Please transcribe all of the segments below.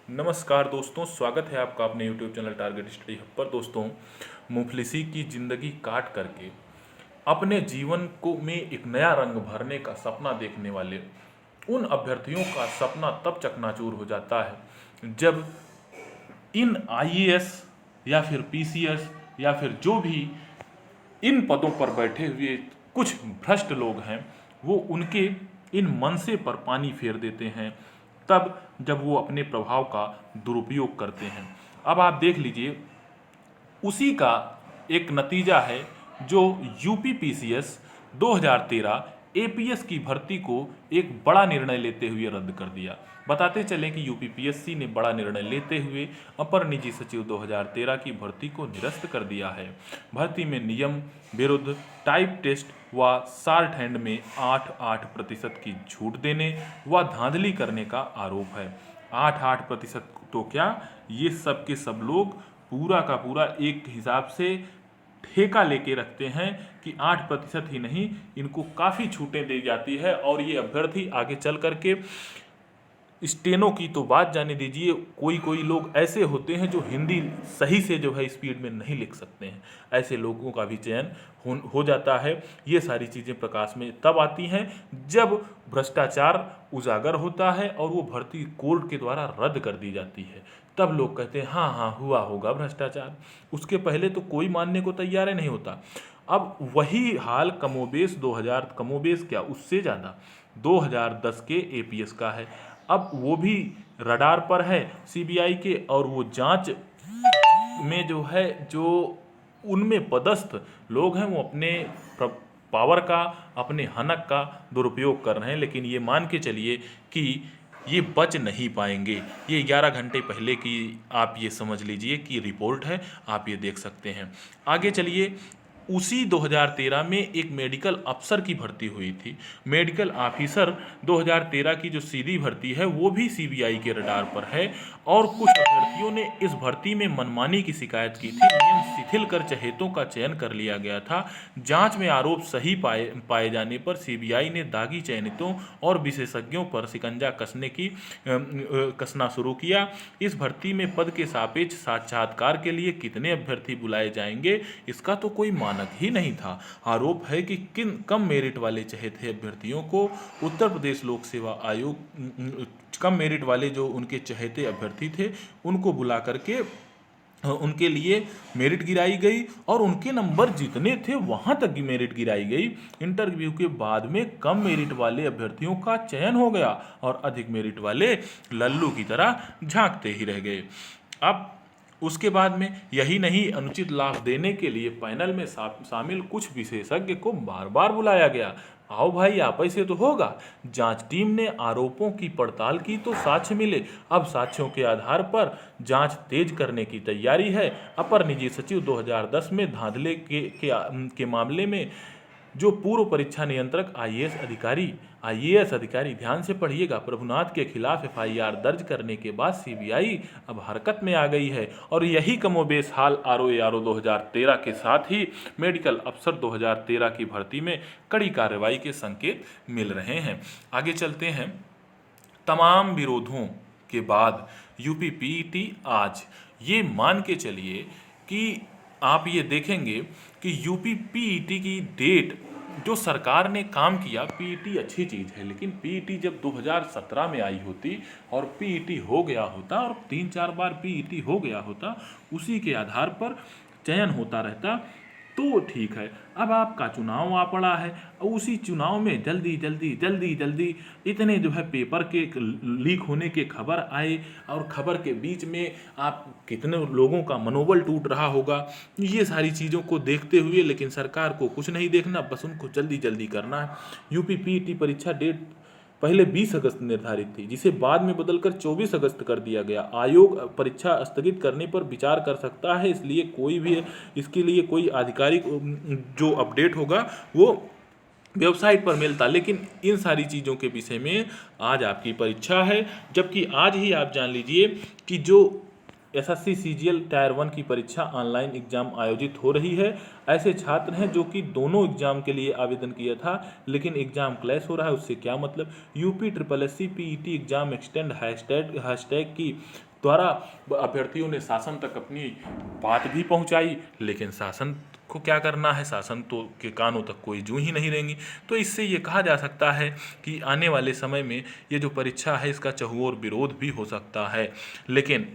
नमस्कार दोस्तों, स्वागत है आपका अपने YouTube channel target study hub पर। दोस्तों, मुफलिसी की ज़िंदगी काट करके अपने जीवन को में एक नया रंग भरने का सपना देखने वाले उन अभ्यर्थियों का सपना तब चकनाचूर हो जाता है जब इन आईएएस या फिर पीसीएस या फिर जो भी इन पदों पर बैठे हुए कुछ भ्रष्ट लोग हैं, वो उनके इन मनसे पर पानी फेर देते हैं तब जब वो अपने प्रभाव का दुरुपयोग करते हैं। अब आप देख लीजिए, उसी का एक नतीजा है जो यूपी पीसीएस 2013 एपीएस की भर्ती को एक बड़ा निर्णय लेते हुए रद्द कर दिया। बताते चलें कि यूपी पीएससी ने बड़ा निर्णय लेते हुए अपर निजी सचिव 2013 की भर्ती को निरस्त कर दिया है। भर्ती में नियम विरुद्ध टाइप टेस्ट व शार्ट हैंड में 8% की छूट देने व धांधली करने का आरोप है। 8% तो क्या, ये सब के सब लोग पूरा का पूरा एक हिसाब से ठेका लेके रखते हैं कि 8% ही नहीं, इनको काफ़ी छूटें दी जाती है। और ये अभ्यर्थी आगे चल करके स्टेनो की तो बात जाने दीजिए, कोई कोई लोग ऐसे होते हैं जो हिंदी सही से जो है स्पीड में नहीं लिख सकते हैं, ऐसे लोगों का भी चयन हो जाता है। ये सारी चीज़ें प्रकाश में तब आती हैं जब भ्रष्टाचार उजागर होता है और वो भर्ती कोर्ट के द्वारा रद्द कर दी जाती है। तब लोग कहते हैं हाँ हाँ हुआ होगा भ्रष्टाचार, उसके पहले तो कोई मानने को तैयार ही नहीं होता। अब वही हाल कमोबेश 2000, कमोबेश क्या उससे ज़्यादा 2010 के एपीएस का है। अब वो भी रडार पर है सीबीआई के, और वो जांच में जो है, जो उनमें पदस्थ लोग हैं वो अपने पावर का, अपने हनक का दुरुपयोग कर रहे हैं। लेकिन ये मान के चलिए कि ये बच नहीं पाएंगे। ये 11 घंटे पहले की आप ये समझ लीजिए कि रिपोर्ट है, आप ये देख सकते हैं। आगे चलिए, उसी 2013 में एक मेडिकल अफसर की भर्ती हुई थी। मेडिकल ऑफिसर 2013 की जो सीधी भर्ती है वो भी सीबीआई के रडार पर है, और कुछ अभ्यर्थियों ने इस भर्ती में मनमानी की शिकायत की थी। नियम शिथिल कर चहेतों का चयन कर लिया गया था। जांच में आरोप सही पाए जाने पर सीबीआई ने दागी चयनितों और विशेषज्ञों पर शिकंजा कसना शुरू किया। इस भर्ती में पद के सापेक्ष साक्षात्कार के लिए कितने अभ्यर्थी बुलाए जाएंगे, इसका तो कोई मानक ही नहीं था। आरोप है कि किन कम मेरिट वाले चहेते अभ्यर्थियों को उत्तर प्रदेश लोक सेवा आयोग, कम मेरिट वाले जो उनके चहेते अभ्यर्थी थे उनको बुला करके उनके लिए मेरिट गिराई गई, और उनके नंबर जितने थे वहां तक की मेरिट गिराई गई। इंटरव्यू के बाद में कम मेरिट वाले अभ्यर्थियों का चयन हो गया और अधिक मेरिट वाले लल्लू की तरह झांकते ही रह गए। अब उसके बाद में यही नहीं, अनुचित लाभ देने के लिए पैनल में शामिल कुछ विशेषज्ञ को बार बार बुलाया गया। आओ भाई, आप ऐसे तो होगा। जांच टीम ने आरोपों की पड़ताल की तो साक्ष्य मिले। अब साक्ष्यों के आधार पर जांच तेज करने की तैयारी है। अपर निजी सचिव 2010 में धांधले के मामले में जो पूर्व परीक्षा नियंत्रक आईएएस अधिकारी ध्यान से पढ़िएगा, प्रभुनाथ के खिलाफ एफआईआर दर्ज करने के बाद सीबीआई अब हरकत में आ गई है। और यही कमोबेश हाल आरओ 2013 के साथ ही मेडिकल अफसर 2013 की भर्ती में कड़ी कार्रवाई के संकेत मिल रहे हैं। आगे चलते हैं। तमाम विरोधों के बाद यूपी पीईटी आज, ये मान के चलिए कि आप ये देखेंगे कि यूपी पीईटी की डेट जो सरकार ने काम किया, पीईटी अच्छी चीज़ है, लेकिन पीईटी जब 2017 में आई होती और पीईटी हो गया होता और 3-4 बार पीईटी हो गया होता, उसी के आधार पर चयन होता रहता तो ठीक है। अब आपका चुनाव आ पड़ा है, उसी चुनाव में जल्दी जल्दी इतने जो है पेपर के लीक होने के खबर आए, और खबर के बीच में आप कितने लोगों का मनोबल टूट रहा होगा। ये सारी चीज़ों को देखते हुए, लेकिन सरकार को कुछ नहीं देखना, बस उनको जल्दी जल्दी करना है। यूपी पीईटी परीक्षा डेट पहले 20 अगस्त निर्धारित थी, जिसे बाद में बदलकर 24 अगस्त कर दिया गया। आयोग परीक्षा स्थगित करने पर विचार कर सकता है, इसलिए कोई भी इसके लिए कोई आधिकारिक जो अपडेट होगा वो वेबसाइट पर मिलता। लेकिन इन सारी चीज़ों के विषय में आज आपकी परीक्षा है, जबकि आज ही आप जान लीजिए कि जो एसएससी सीजीएल टायर 1 की परीक्षा ऑनलाइन एग्जाम आयोजित हो रही है। ऐसे छात्र हैं जो कि दोनों एग्जाम के लिए आवेदन किया था, लेकिन एग्जाम क्लैश हो रहा है। उससे क्या मतलब, UP SSSC PET exam extend hashtag की द्वारा अभ्यर्थियों ने शासन तक अपनी बात भी पहुंचाई, लेकिन शासन को क्या करना है, शासन तो के कानों तक कोई जू ही नहीं देंगी। तो इससे ये कहा जा सकता है कि आने वाले समय में ये जो परीक्षा है इसका चहुओर विरोध भी हो सकता है। लेकिन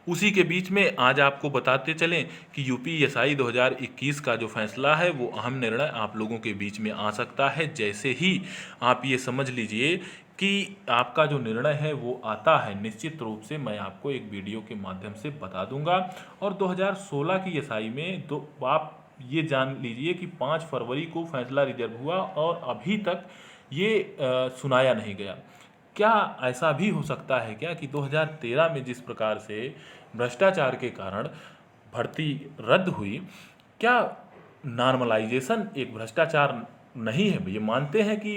उसी के बीच में आज आपको बताते चलें कि यूपीएसआई 2021 का जो फैसला है वो अहम निर्णय आप लोगों के बीच में आ सकता है। जैसे ही आप ये समझ लीजिए कि आपका जो निर्णय है वो आता है, निश्चित रूप से मैं आपको एक वीडियो के माध्यम से बता दूंगा। और 2016 की एसआई में तो आप ये जान लीजिए कि 5 फरवरी को फैसला रिजर्व हुआ और अभी तक ये सुनाया नहीं गया। क्या ऐसा भी हो सकता है क्या कि 2013 में जिस प्रकार से भ्रष्टाचार के कारण भर्ती रद्द हुई, क्या नॉर्मलाइजेशन एक भ्रष्टाचार नहीं है? ये मानते हैं कि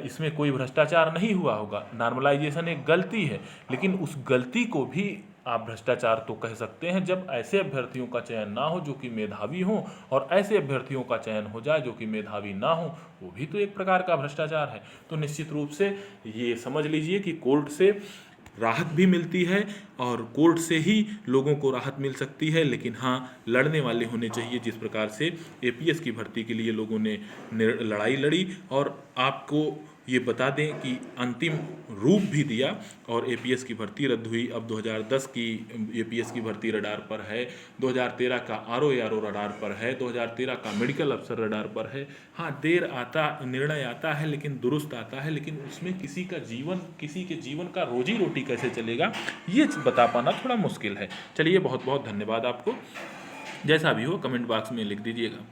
इसमें कोई भ्रष्टाचार नहीं हुआ होगा, नॉर्मलाइजेशन एक गलती है, लेकिन उस गलती को भी आप भ्रष्टाचार तो कह सकते हैं जब ऐसे अभ्यर्थियों का चयन ना हो जो कि मेधावी हों, और ऐसे अभ्यर्थियों का चयन हो जाए जो कि मेधावी ना हो, वो भी तो एक प्रकार का भ्रष्टाचार है। तो निश्चित रूप से ये समझ लीजिए कि कोर्ट से राहत भी मिलती है और कोर्ट से ही लोगों को राहत मिल सकती है। लेकिन हाँ, लड़ने वाले होने चाहिए। जिस प्रकार से एपीएस की भर्ती के लिए लोगों ने लड़ाई लड़ी, और आपको ये बता दें कि अंतिम रूप भी दिया और एपीएस की भर्ती रद्द हुई। अब 2010 की एपीएस की भर्ती रडार पर है, 2013 का आरओ रडार पर है, 2013 का मेडिकल अफसर रडार पर है। हाँ, देर आता निर्णय आता है लेकिन दुरुस्त आता है, लेकिन उसमें किसी के जीवन का रोजी रोटी कैसे चलेगा ये बता पाना थोड़ा मुश्किल है। चलिए, बहुत बहुत धन्यवाद आपको। जैसा भी हो कमेंट बॉक्स में लिख दीजिएगा।